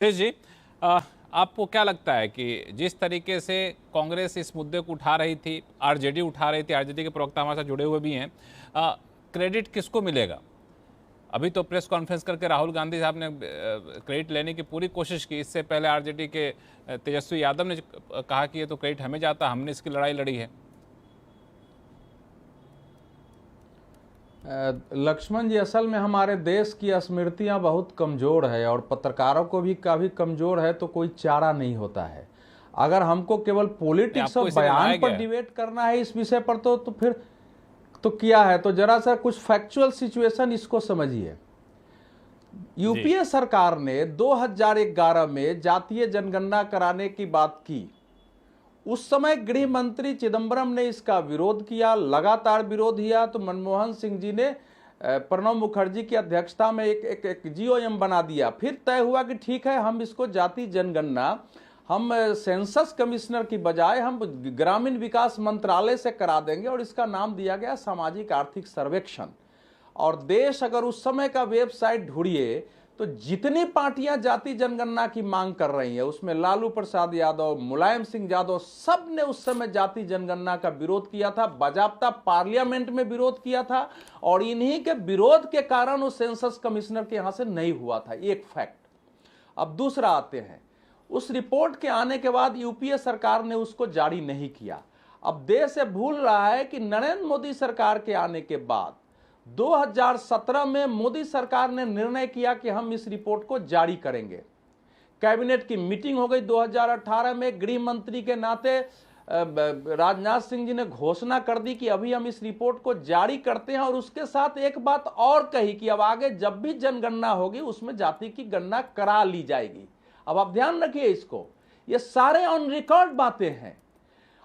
तेज जी, आपको क्या लगता है कि जिस तरीके से कांग्रेस इस मुद्दे को उठा रही थी, आरजेडी उठा रही थी, आरजेडी के प्रवक्ता हमारे साथ जुड़े हुए भी हैं, क्रेडिट किसको मिलेगा? अभी तो प्रेस कॉन्फ्रेंस करके राहुल गांधी साहब ने क्रेडिट लेने की पूरी कोशिश की। इससे पहले आरजेडी के तेजस्वी यादव ने कहा कि ये तो क्रेडिट हमें जाता, हमने इसकी लड़ाई लड़ी है। लक्ष्मण जी, असल में हमारे देश की स्मृतियां बहुत कमज़ोर है और पत्रकारों को भी काफ़ी कमज़ोर है, तो कोई चारा नहीं होता है। अगर हमको केवल पॉलिटिक्स और बयान पर डिबेट करना है इस विषय पर तो फिर तो किया है। तो जरा सा कुछ फैक्चुअल सिचुएशन इसको समझिए। यूपीए सरकार ने 2011 में जातीय जनगणना कराने की बात की। उस समय गृह मंत्री चिदंबरम ने इसका विरोध किया, लगातार विरोध किया। तो मनमोहन सिंह जी ने प्रणब मुखर्जी की अध्यक्षता में एक जीओएम बना दिया। फिर तय हुआ कि ठीक है, हम इसको जाति जनगणना हम सेंसस कमिश्नर की बजाय हम ग्रामीण विकास मंत्रालय से करा देंगे और इसका नाम दिया गया सामाजिक आर्थिक सर्वेक्षण। और देश अगर उस समय का वेबसाइट ढूंढिए तो जितनी पार्टियां जाति जनगणना की मांग कर रही है उसमें लालू प्रसाद यादव, मुलायम सिंह यादव, सब ने उस समय जाति जनगणना का विरोध किया था, बाजाबता पार्लियामेंट में विरोध किया था। और इन्हीं के विरोध के कारण उस सेंसस कमिश्नर के यहां से नहीं हुआ था, एक फैक्ट। अब दूसरा आते हैं, उस रिपोर्ट के आने के बाद यूपीए सरकार ने उसको जारी नहीं किया। अब देश ये भूल रहा है कि नरेंद्र मोदी सरकार के आने के बाद 2017 में मोदी सरकार ने निर्णय किया कि हम इस रिपोर्ट को जारी करेंगे। कैबिनेट की मीटिंग हो गई 2018 में। गृह मंत्री के नाते राजनाथ सिंह जी ने घोषणा कर दी कि अभी हम इस रिपोर्ट को जारी करते हैं। और उसके साथ एक बात और कही कि अब आगे जब भी जनगणना होगी उसमें जाति की गणना करा ली जाएगी। अब आप ध्यान रखिए इसको, ये सारे ऑन रिकॉर्ड बातें हैं।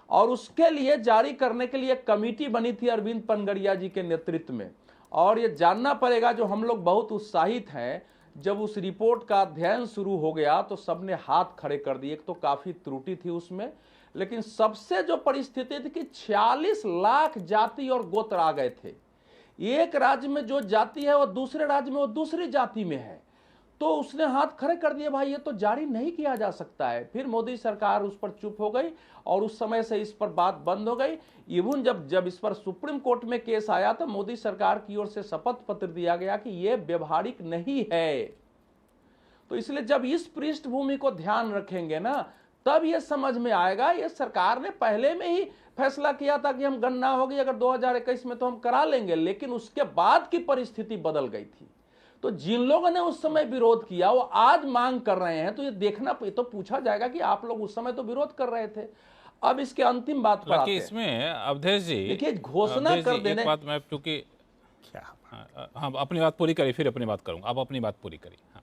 और उसके लिए जारी करने के लिए कमेटी बनी थी अरविंद पनगड़िया जी के नेतृत्व में। और ये जानना पड़ेगा, जो हम लोग बहुत उत्साहित हैं, जब उस रिपोर्ट का अध्ययन शुरू हो गया तो सबने हाथ खड़े कर दिए। एक तो काफी त्रुटि थी उसमें, लेकिन सबसे जो परिस्थिति थी कि 46 लाख जाति और गोत्र आ गए थे। एक राज्य में जो जाति है वो दूसरे राज्य में वो दूसरी जाति में है, तो उसने हाथ खड़े कर दिए, भाई ये तो जारी नहीं किया जा सकता है। फिर मोदी सरकार उस पर चुप हो गई और उस समय से इस पर बात बंद हो गई। इवन जब इस पर सुप्रीम कोर्ट में केस आया तो मोदी सरकार की ओर से शपथ पत्र दिया गया कि यह व्यवहारिक नहीं है। तो इसलिए जब इस पृष्ठभूमि को ध्यान रखेंगे ना, तब यह समझ में आएगा, ये सरकार ने पहले में ही फैसला किया था कि हम गणना होगी अगर 2021 में तो हम करा लेंगे, लेकिन उसके बाद की परिस्थिति बदल गई थी। तो जिन लोगों ने उस समय विरोध किया वो आज मांग कर रहे हैं, तो ये देखना तो पूछा जाएगा कि आप लोग उस समय तो विरोध कर रहे थे। अब इसके अंतिम बात पर आते हैं। इसमें अवधेश जी देखिए, घोषणा कर देने, एक बात मैं चूंकि हाँ, अपनी बात पूरी करिए, फिर अपनी बात करूंगा। आप अपनी बात पूरी करिए। हाँ।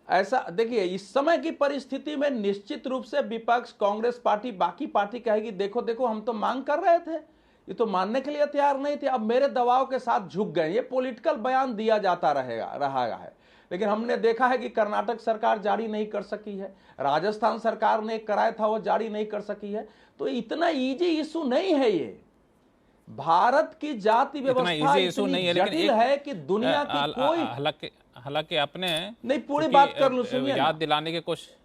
ऐसा देखिए, इस समय की परिस्थिति में निश्चित रूप से विपक्ष, कांग्रेस पार्टी, बाकी पार्टी कहेगी देखो देखो हम तो मांग कर रहे थे, ये तो मानने के लिए तैयार नहीं थे, अब मेरे दबाव के साथ झुक गए। ये पॉलिटिकल बयान दिया जाता रहा है। लेकिन हमने देखा है कि कर्नाटक सरकार जारी नहीं कर सकी है, राजस्थान सरकार ने कराया था वो जारी नहीं कर सकी है। तो इतना इजी इशू नहीं है ये। भारत की जाति व्यवस्था इतनी जटिल है कि दुनिया की कोई, हालांकि अपने नहीं, पूरी बात कर लूं, सुनिए, याद दिलाने की कोशिश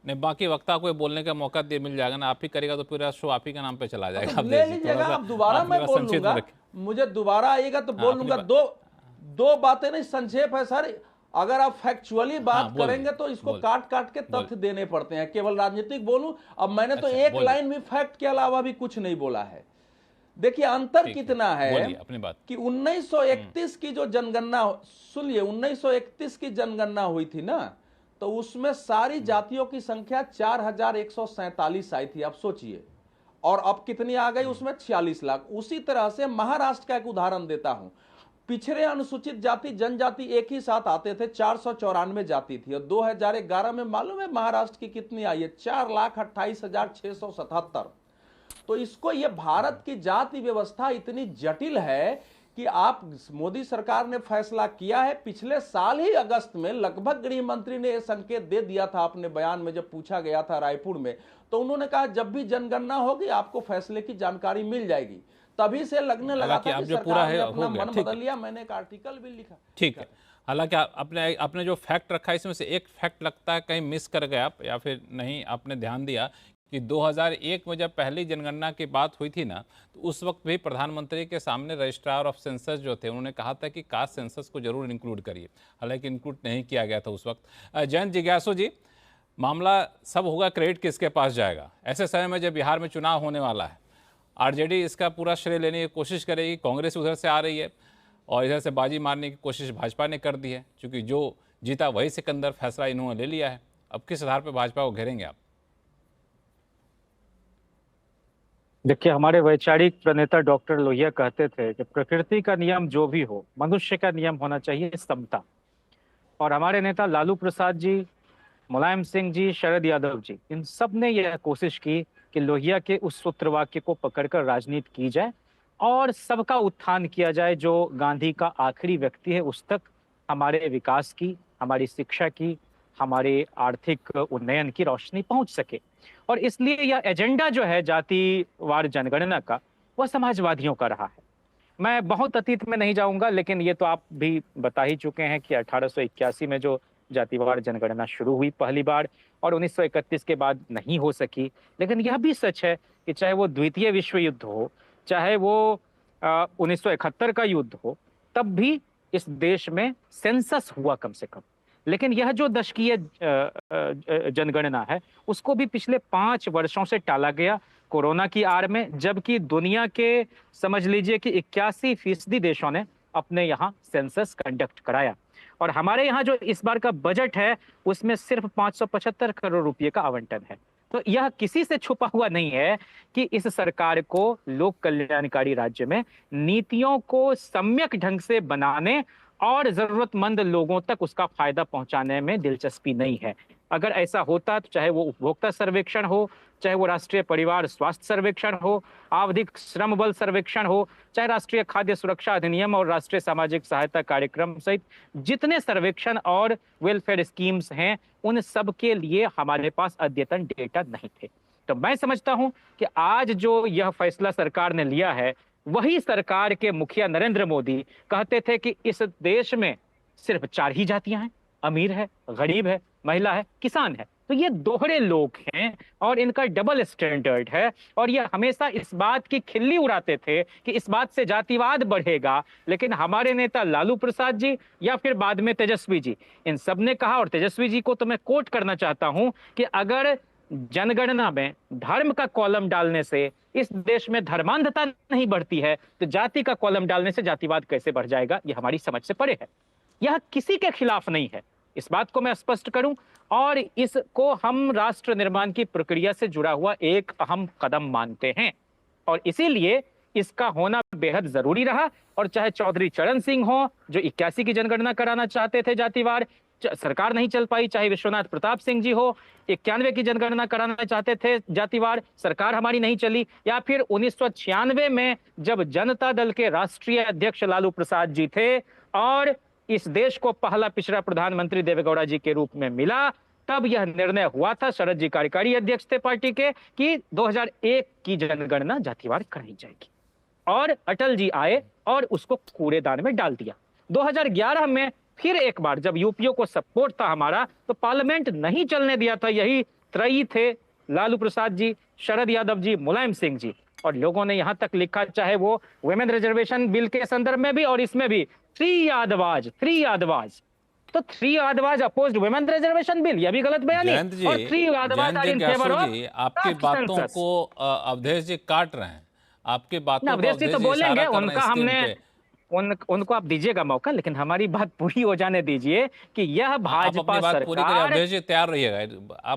नहीं, बाकी वक्ता को बोलने का मौका मिल जाएगा ना। आप ही करेगा तो पूरा शो आप ही के नाम पे चला जाएगा। अब ले लीजिएगा, अब दोबारा मैं बोल लूंगा, मुझे दोबारा आएगा तो बोल लूंगा। दो बातें नहीं, संक्षेप है सर। अगर आप फैक्चुअली बात करेंगे तो इसको काट काट के तथ्य देने पड़ते हैं, केवल राजनीतिक बोलूं। अब मैंने तो एक लाइन भी फैक्ट के अलावा भी कुछ नहीं बोला है। देखिए अंतर कितना है अपनी बात कि 1931 की जो जनगणना, सुनिए, 1931 की जनगणना हुई थी ना, तो उसमें सारी जातियों की संख्या 4147 आई थी। आप सोचिए, और अब कितनी आ गई उसमें, 46 लाख। उसी तरह से महाराष्ट्र का एक उदाहरण देता हूं। पिछड़े अनुसूचित जाति जनजाति एक ही साथ आते थे, 494 जाति थी, और 2011 में मालूम है महाराष्ट्र की कितनी आई है, 4,28,677। तो इसको, ये भारत की जाति व्यवस्था इतनी जटिल है कि आप, मोदी सरकार ने फैसला किया है। पिछले साल ही अगस्त में लगभग गृह मंत्री ने यह संकेत दे दिया था अपने बयान में, जब पूछा गया था रायपुर में, तो उन्होंने कहा जब भी जनगणना होगी आपको फैसले की जानकारी मिल जाएगी। तभी से लगने लगा था कि सरकार ने अपना मन बदल लिया। मैंने एक आर्टिकल भी लिखा। ठीक है। हालांकि आपने आपने जो फैक्ट रखा है इसमें से एक फैक्ट लगता है कहीं मिस कर गए आप, या फिर नहीं आपने ध्यान दिया कि 2001 में जब पहली जनगणना की बात हुई थी ना, तो उस वक्त भी प्रधानमंत्री के सामने रजिस्ट्रार ऑफ सेंसस जो थे उन्होंने कहा था कि कास्ट सेंसस को जरूर इंक्लूड करिए, हालांकि इंक्लूड नहीं किया गया था उस वक्त। जयंत जिज्ञासु जी, मामला सब होगा, क्रेडिट किसके पास जाएगा ऐसे समय में जब बिहार में चुनाव होने वाला है? आरजेडी इसका पूरा श्रेय लेने की कोशिश करेगी, कांग्रेस उधर से आ रही है और इधर से बाजी मारने की कोशिश भाजपा ने कर दी है, क्योंकि जो जीता वही सिकंदर, फैसला इन्होंने ले लिया है। अब किस आधार पर भाजपा को घेरेंगे आप? देखिए, हमारे वैचारिक प्रणेता डॉक्टर लोहिया कहते थे कि प्रकृति का नियम जो भी हो, मनुष्य का नियम होना चाहिए समता। और हमारे नेता लालू प्रसाद जी, मुलायम सिंह जी, शरद यादव जी, इन सब ने यह कोशिश की कि लोहिया के उस सूत्रवाक्य को पकड़कर राजनीति की जाए और सबका उत्थान किया जाए। जो गांधी का आखिरी व्यक्ति है उस तक हमारे विकास की, हमारी शिक्षा की, हमारे आर्थिक उन्नयन की रोशनी पहुंच सके। और इसलिए यह एजेंडा जो है जातिवार जनगणना का, वह समाजवादियों का रहा है। मैं बहुत अतीत में नहीं जाऊंगा, लेकिन ये तो आप भी बता ही चुके हैं कि 1881 में जो जातिवार जनगणना शुरू हुई पहली बार, और 1931 के बाद नहीं हो सकी। लेकिन यह भी सच है कि चाहे वो द्वितीय विश्व युद्ध हो, चाहे वो 1971 का युद्ध हो, तब भी इस देश में सेंसस हुआ कम से कम। लेकिन यह जो दशकीय जनगणना है, उसको भी पिछले 5 वर्षों से टाला गया कोरोना की आड़ में, जबकि दुनिया के समझ लीजिए कि 81% देशों ने अपने यहाँ सेंसस कंडक्ट कराया। और हमारे यहाँ जो इस बार का बजट है, उसमें सिर्फ 575 करोड़ रुपए का आवंटन है। तो यह किसी से छुपा हुआ नहीं है कि इस सरकार को लोक कल्याणकारी राज्य में नीतियों को सम्यक ढंग से बनाने और जरूरतमंद लोगों तक उसका फायदा पहुंचाने में दिलचस्पी नहीं है। अगर ऐसा होता तो चाहे वो उपभोक्ता सर्वेक्षण हो, चाहे वो राष्ट्रीय परिवार स्वास्थ्य सर्वेक्षण हो, आवधिक श्रम बल सर्वेक्षण हो, चाहे राष्ट्रीय खाद्य सुरक्षा अधिनियम और राष्ट्रीय सामाजिक सहायता कार्यक्रम सहित जितने सर्वेक्षण और वेलफेयर स्कीम्स हैं, उन सब के लिए हमारे पास अद्यतन डेटा नहीं थे। तो मैं समझता हूं कि आज जो यह फैसला सरकार ने लिया है, वही सरकार के मुखिया नरेंद्र मोदी कहते थे कि इस देश में सिर्फ 4 ही जातियां हैं, अमीर है, गरीब है, महिला है, किसान है। तो ये दोहरे लोग हैं और इनका डबल स्टैंडर्ड है। और ये हमेशा इस बात की खिल्ली उड़ाते थे कि इस बात से जातिवाद बढ़ेगा। लेकिन हमारे नेता लालू प्रसाद जी या फिर बाद में तेजस्वी जी, इन सब ने कहा, और तेजस्वी जी को तो मैं कोट करना चाहता हूं कि अगर जनगणना में धर्म का कॉलम डालने से इस देश में धर्मांधता नहीं बढ़ती है, तो जाति का कॉलम डालने से जातिवाद कैसे बढ़ जाएगा? यह हमारी समझ से परे है। यह किसी के खिलाफ नहीं है, इस बात को मैं स्पष्ट करूं। और इसको हम राष्ट्र निर्माण की प्रक्रिया से जुड़ा हुआ एक अहम कदम मानते हैं, और इसीलिए इसका होना बेहद जरूरी रहा। और चाहे चौधरी चरण सिंह हो जो 81 की जनगणना कराना चाहते थे जातिवार, सरकार नहीं चल पाई, चाहे विश्वनाथ प्रताप सिंह जी हो 91 की जनगणना कराना चाहते थे जातिवार, सरकार हमारी नहीं चली, या फिर 1996 में जब जनता दल के राष्ट्रीय अध्यक्ष लालू प्रसाद जी थे और इस देश को पहला पिछड़ा प्रधानमंत्री देवेगौड़ा जी के रूप में मिला, तब यह निर्णय हुआ था, शरद जी कार्यकारी अध्यक्ष थे पार्टी के, कि 2001 की जनगणना जातिवार कराई जाएगी। और अटल जी आए और उसको कूड़ेदान में डाल दिया। 2011 में फिर एक बार जब यूपीओ को सपोर्ट था हमारा, तो पार्लियामेंट नहीं चलने दिया था। यही त्रयी थे, लालू प्रसाद जी, शरद यादव जी, मुलायम सिंह जी। और लोगों ने यहां तक लिखा, चाहे वो वुमेन रिजर्वेशन बिल के संदर्भ में भी और इसमें भी, 3 यादवाज। तो 3 Yadavs opposed women reservation bill, यह भी गलत बयानी। और 3 Yadavs are in favour of. आपकी बातों को अवधेश जी काट रहे हैं, आपकी बातों को अवधेश जी तो बोलेंगे, उनका हमने उनको आप दीजिएगा मौका, लेकिन हमारी बात पूरी हो जाने दीजिए कि यह भाजपा सरकार, तैयार रहिएगा,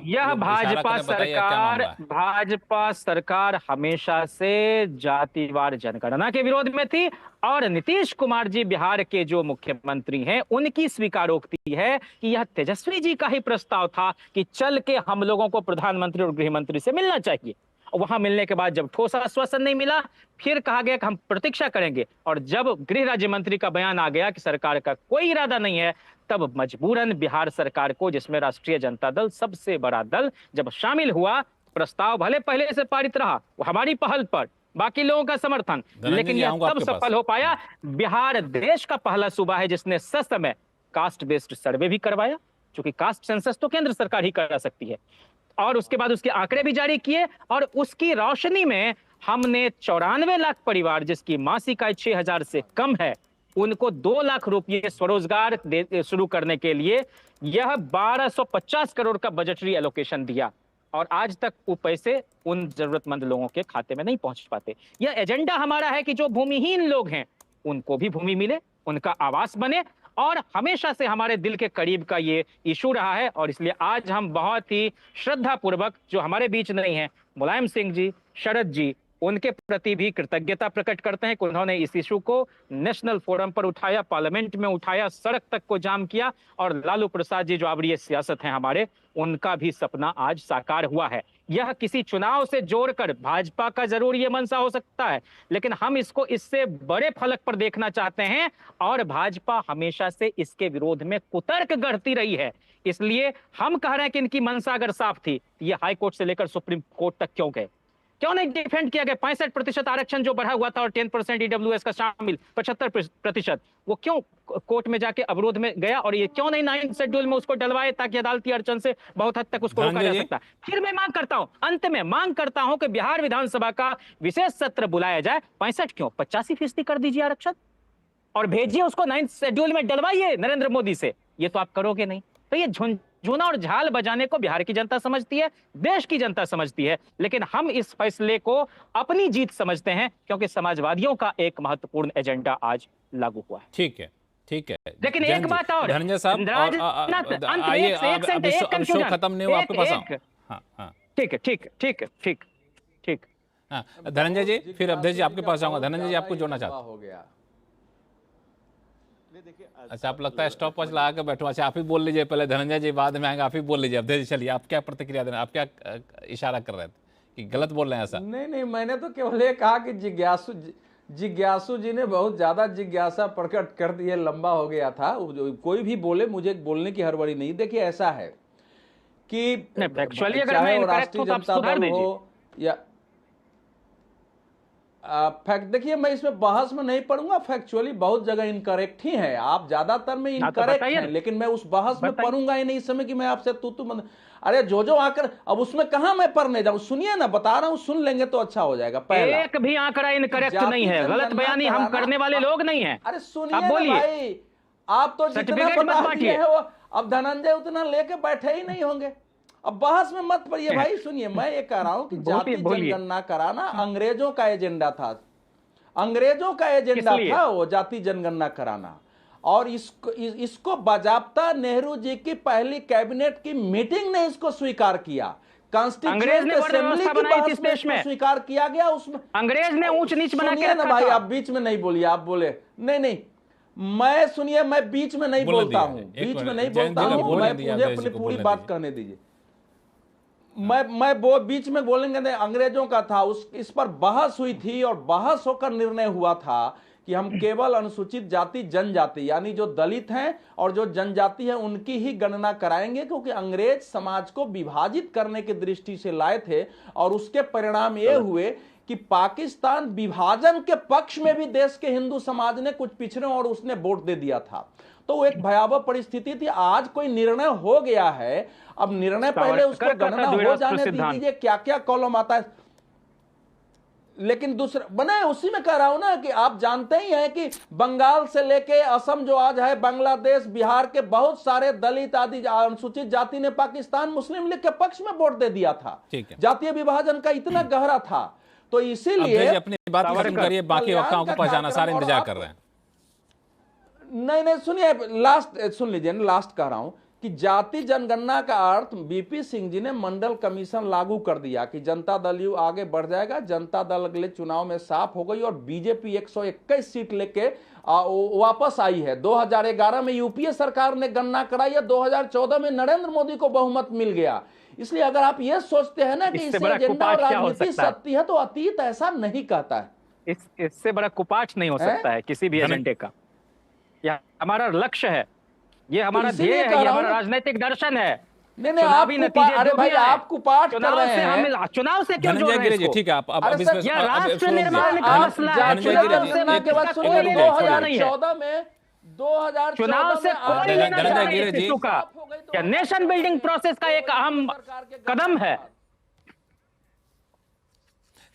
यह भाजपा सरकार हमेशा से जातिवार जनगणना के विरोध में थी। और नीतीश कुमार जी बिहार के जो मुख्यमंत्री हैं, उनकी स्वीकारोक्ति है कि यह तेजस्वी जी का ही प्रस्ताव था कि चल के हम लोगों को प्रधानमंत्री और गृह मंत्री से मिलना चाहिए। वहां मिलने के बाद जब ठोस आश्वासन नहीं मिला, फिर कहा गया कि हम प्रतीक्षा करेंगे। और जब गृह राज्य मंत्री का बयान आ गया कि सरकार का कोई इरादा नहीं है, तब मजबूरन बिहार सरकार को, जिसमें राष्ट्रीय जनता दल सबसे बड़ा दल, जब शामिल हुआ, प्रस्ताव भले पहले से पारित रहा हमारी पहल पर, बाकी लोगों का समर्थन, लेकिन यह तब सफल हो पाया। बिहार देश का पहला सूबा है जिसने ससमय कास्ट बेस्ड सर्वे भी करवाया, क्योंकि कास्ट सेंसस तो केंद्र सरकार ही करा सकती है, और उसके बाद उसके आंकड़े भी जारी किए, और उसकी रोशनी में हमने 94 लाख परिवार जिसकी मासिक आय 6,000 से कम है, उनको 2 लाख रुपये स्वरोजगार शुरू करने के लिए यह 1250 करोड़ का बजटरी एलोकेशन दिया, और आज तक वो पैसे उन जरूरतमंद लोगों के खाते में नहीं पहुंच पाते। यह एजेंडा हमारा है कि जो भूमिहीन लोग हैं उनको भी भूमि मिले, उनका आवास बने, और हमेशा से हमारे दिल के करीब का ये इशू रहा है। और इसलिए आज हम बहुत ही श्रद्धापूर्वक, जो हमारे बीच नहीं है, मुलायम सिंह जी, शरद जी, उनके प्रति भी कृतज्ञता प्रकट करते हैं कि उन्होंने इस इशू को नेशनल फोरम पर उठाया, पार्लियामेंट में उठाया, सड़क तक को जाम किया, और लालू प्रसाद जी जो आबरीय सियासत हैं हमारे, उनका भी सपना आज साकार हुआ है। यह किसी चुनाव से जोड़कर भाजपा का जरूर ये मंशा हो सकता है, लेकिन हम इसको इससे बड़े फलक पर देखना चाहते हैं, और भाजपा हमेशा से इसके विरोध में कुतर्क गढ़ती रही है। इसलिए हम कह रहे हैं कि इनकी मंशा अगर साफ थी, ये हाई कोर्ट से लेकर सुप्रीम कोर्ट तक क्यों गए, क्यों नहीं डिफेंड किया गया? 65% आरक्षण जो बढ़ा हुआ था और 10% ईडब्ल्यूएस का शामिल 75%, वो क्यों कोर्ट में जाके अवरोध में गया? और ये क्यों नहीं 9 शेड्यूल में उसको डलवाए, ताकि अदालती अड़चन से बहुत हद तक उसको रोका जा सकता है। फिर मैं मांग करता हूं, अंत में मांग करता हूं कि बिहार विधानसभा का विशेष सत्र बुलाया जाए। 65 क्यों, 85% कर दीजिए आरक्षण, और भेजिए उसको 9 शेड्यूल में डलवाइए नरेंद्र मोदी से। ये तो आप करोगे नहीं, तो ये झुनझुना और झाल बजाने को बिहार की जनता समझती है, देश की जनता समझती है, लेकिन हम इस फैसले को अपनी जीत समझते हैं, क्योंकि समाजवादियों का एक महत्वपूर्ण एजेंडा आज लागू हुआ है। ठीक है, ठीक है। लेकिन एक बात और, धनंजय साहब, आइए, अब शो खत्म नहीं हुआ, आपके पास आऊं। हाँ हाँ, ठीक है, ठीक ठीक ठीक ठीक। हाँ, धनंजय जी, फिर अवधेश जी आपके पास आऊंगा। धनंजय जी, आपको जोड़ना चाहता हो गया। अच्छा, आप लगता है स्टॉप वॉच लगा के बैठो। अच्छा, आप ही बोल लीजिए पहले, धनंजय जी बाद में आएंगे, आप ही बोल लीजिए। अवधेश जी चलिए, आप क्या प्रतिक्रिया देना, आप क्या इशारा कर रहे थे कि गलत बोल रहे हैं ऐसा? नहीं, मैंने तो केवल ये कहा कि जिज्ञासु जी ने बहुत ज्यादा जिज्ञासा प्रकट कर दी है, लंबा हो गया था। कोई भी बोले, मुझे बोलने की हड़बड़ी नहीं। देखिए, ऐसा है कि चाहे वो राष्ट्रीय जनता दल हो या फैक्ट, देखिए मैं इसमें बहस में नहीं पढ़ूंगा। फैक्चुअली बहुत जगह इनकरेक्ट ही है, आप ज्यादातर में इनकरेक्ट हैं, लेकिन मैं उस बहस में पढ़ूंगा ही नहीं इस समय कि मैं आपसे तू अरे जो आकर, अब उसमें कहां मैं पढ़ने जाऊं? सुनिए ना, बता रहा हूं, सुन लेंगे तो अच्छा हो जाएगा। पहला, एक भी आंकड़ा इनकरेक्ट नहीं है, गलत बयानी हम करने वाले लोग नहीं है। अरे सुनिए ना भाई, आप तो जितना बता दिए हैं वो, अब धनंजय उतना लेके बैठे ही नहीं होंगे। अब बहस में मत पड़िए भाई। सुनिए, मैं ये कह रहा हूं कि जाति जनगणना कराना अंग्रेजों का एजेंडा था, अंग्रेजों का एजेंडा था वो जाति जनगणना कराना, और इसको बाजाबता नेहरू जी की पहली कैबिनेट की मीटिंग ने इसको स्वीकार किया। कॉन्स्टिट्यूएंट असेंबली की बहस में इसको स्वीकार किया गया। उसमें अंग्रेज ने ऊंच नीच बना के रखा था। भाई आप बीच में नहीं बोलिए, आप बोले नहीं, मैं सुनिए, मैं बीच में नहीं बोलता हूं, बीच में नहीं बोलता हूं, मुझे अपनी पूरी बात कहने दीजिए। मैं वो बीच में बोलेंगे नहीं, अंग्रेजों का था, इस पर बहस हुई थी, और बहस होकर निर्णय हुआ था कि हम केवल अनुसूचित जाति जनजाति, यानी जो दलित हैं और जो जनजाति है, उनकी ही गणना कराएंगे, क्योंकि अंग्रेज समाज को विभाजित करने की दृष्टि से लाए थे। और उसके परिणाम ये हुए कि पाकिस्तान विभाजन के पक्ष में भी देश के हिंदू समाज ने कुछ पिछड़े और उसने वोट दे दिया था। तो वो एक भयावह परिस्थिति थी। आज कोई निर्णय हो गया है, अब निर्णय पहले उसको गणना हो जाने दीजिए, क्या क्या कॉलम आता है। लेकिन दूसरा बना, उसी में कह रहा हूं ना कि आप जानते ही हैं कि बंगाल से लेके असम जो आज है, बांग्लादेश, बिहार के बहुत सारे दलित आदि अनुसूचित जाति ने पाकिस्तान मुस्लिम लीग के पक्ष में वोट दे दिया था। जातीय विभाजन का इतना गहरा था। तो इसीलिए अपनी बात खत्म करिए, बाकी वक्ताओं को पहचाना, सारे इंतजार कर रहे हैं। नहीं सुनिए, लास्ट सुन लीजिए, लास्ट कह रहा हूं कि जाति जनगणना का अर्थ बीपी सिंह जी ने मंडल कमीशन लागू कर दिया कि जनता दल यू आगे बढ़ जाएगा। जनता दल अगले चुनाव में साफ हो गई और बीजेपी 121 सीट लेके वापस आई है। 2011 में यूपीए सरकार ने गणना कराई है, 2014 में नरेंद्र मोदी को बहुमत मिल गया। इसलिए अगर आप ये सोचते हैं ना कि इससे एजेंडा और राजनीति सत्य है, तो अतीत ऐसा नहीं कहता है। इससे बड़ा कुपाठ नहीं हो सकता है किसी भी एजेंडे का। यह हमारा लक्ष्य है, ये हमारा ध्येय है, ये हमारा राजनीतिक दर्शन है। नहीं चुनावी नतीजे, अरे भाई आप कुपाठ कर रहे हैं। चुनाव से क्यों जोड़ रहे हैं? ठीक है, आप राष्ट्र निर्माण का मसला है। 2014 में चुनाव से कोई लेना धनंजय चाहे गिरे इस जी। इशू का, क्या नेशन बिल्डिंग प्रोसेस का एक अहम कदम है।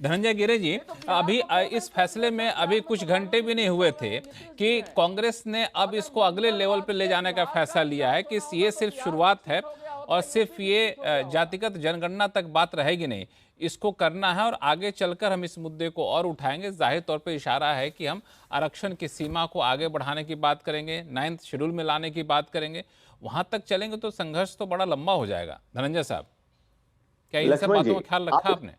धनंजय गिरे जी, अभी इस फैसले में अभी कुछ घंटे भी नहीं हुए थे कि कांग्रेस ने अब इसको अगले लेवल पर ले जाने का फैसला लिया है कि ये सिर्फ शुरुआत है और सिर्फ ये जातिगत जनगणना तक बात रहेगी नहीं, इसको करना है और आगे चलकर हम इस मुद्दे को और उठाएंगे। जाहिर तौर पे इशारा है कि हम आरक्षण की सीमा को आगे बढ़ाने की बात करेंगे, 9th शेड्यूल में लाने की बात करेंगे। वहां तक चलेंगे तो संघर्ष तो बड़ा लंबा हो जाएगा। धनंजय साहब, क्या इन सब बातों का ख्याल रखा आपने?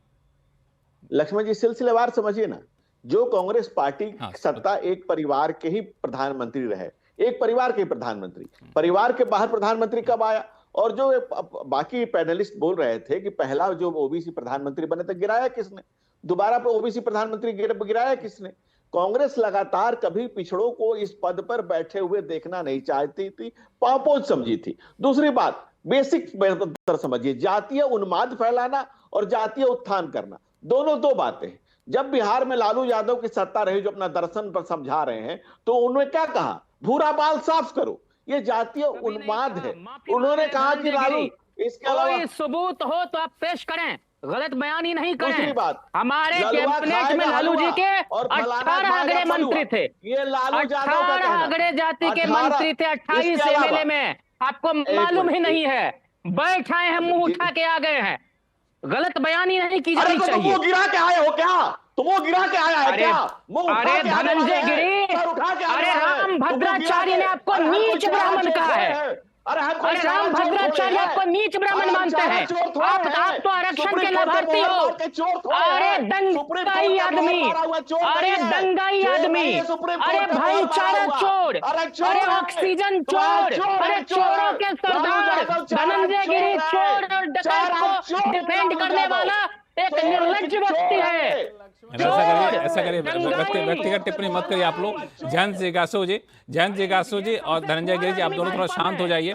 लक्ष्मण जी, सिलसिलेवार समझिए ना। जो कांग्रेस पार्टी सत्ता एक परिवार के ही प्रधानमंत्री रहे, एक परिवार के प्रधानमंत्री, परिवार के बाहर प्रधानमंत्री कब आया? और जो बाकी पैनलिस्ट बोल रहे थे कि पहला जो ओबीसी प्रधानमंत्री बने थे, गिराया किसने? दोबारा पे ओबीसी प्रधानमंत्री गिराया किसने? कांग्रेस लगातार कभी पिछड़ों को इस पद पर बैठे हुए देखना नहीं चाहती थी, पापोज समझी थी। दूसरी बात, बेसिक समझिए, जातीय उन्माद फैलाना और जातीय उत्थान करना, दोनों दो बातें। जब बिहार में लालू यादव की सत्ता रही, जो अपना दर्शन पर समझा रहे हैं, तो उन्होंने क्या कहा? भूरा बाल साफ करो, ये जातीय उन्माद है। उन्होंने कहा कि लालू, इसके अलावा कोई सबूत हो तो आप पेश करें, गलत बयान ही नहीं करें। दूसरी बात, हमारे कैबिनेट में लालू जी के 18 अगड़े मंत्री थे, ये लालू यादव का 18 कहना। अगड़े जाति के मंत्री थे, 28 इसके अलावा- एमएलए में, आपको मालूम ही नहीं है, बैठ आए हैं, मुंह उठा के आ गए हैं। गलत बयानी नहीं की अरे जानी तो चाहिए। तुम वो गिरा के आए हो क्या? तुम वो गिरा के आया है अरे- क्या? मुंह उठा अरे के आने धनंजय वाले हैं, गिरी, सर उठा के आने अरे वाले हैं। राम तुमको भद्राचार्य गिरा ने के- आपको अरे हम कोई नीच चारा ब्राह्मण चोर कहा थोड़े है। हैं। अरे हम कोई अरे चारा राम चोर थोड़े भद्राचार्य हैं। आपको नीच ब्राह्मण अरे हम मानते चारा हैं। चोर थोड़े आप हैं। तो आरक्षण सुप्रीम के कोर्ट में लाभार्थी मोहर हो। मार के चोर थोड़े अरे हैं। सुप्रीम कोर्ट दंगाई में मोहर आदमी, मारा हुआ चोर अरे नहीं है। दंगाई चोर आदमी, नहीं है, सुप्रीम कोर्ट अरे में मोहर मारा भाईचारा हुआ। चोर, अरे चोर अरे है। ऑक्सीजन तुम्हारा चोर, चोर अरे है, चोर चोरों है। के लालू सरदार यादव चारा धनंजय गिरी, चोर है। चोर और डकैत चारा चोर को है डिफेंड लालू करने यादव। वाला एक चोर निर्लज्ज चोर व्यक्ति है। है। ऐसा करिए व्यक्तिगत टिप्पणी मत करिए आप लोग। जयंत जिज्ञासु जी और धनंजय गिरी जी, आप दोनों थोड़ा शांत हो जाइए।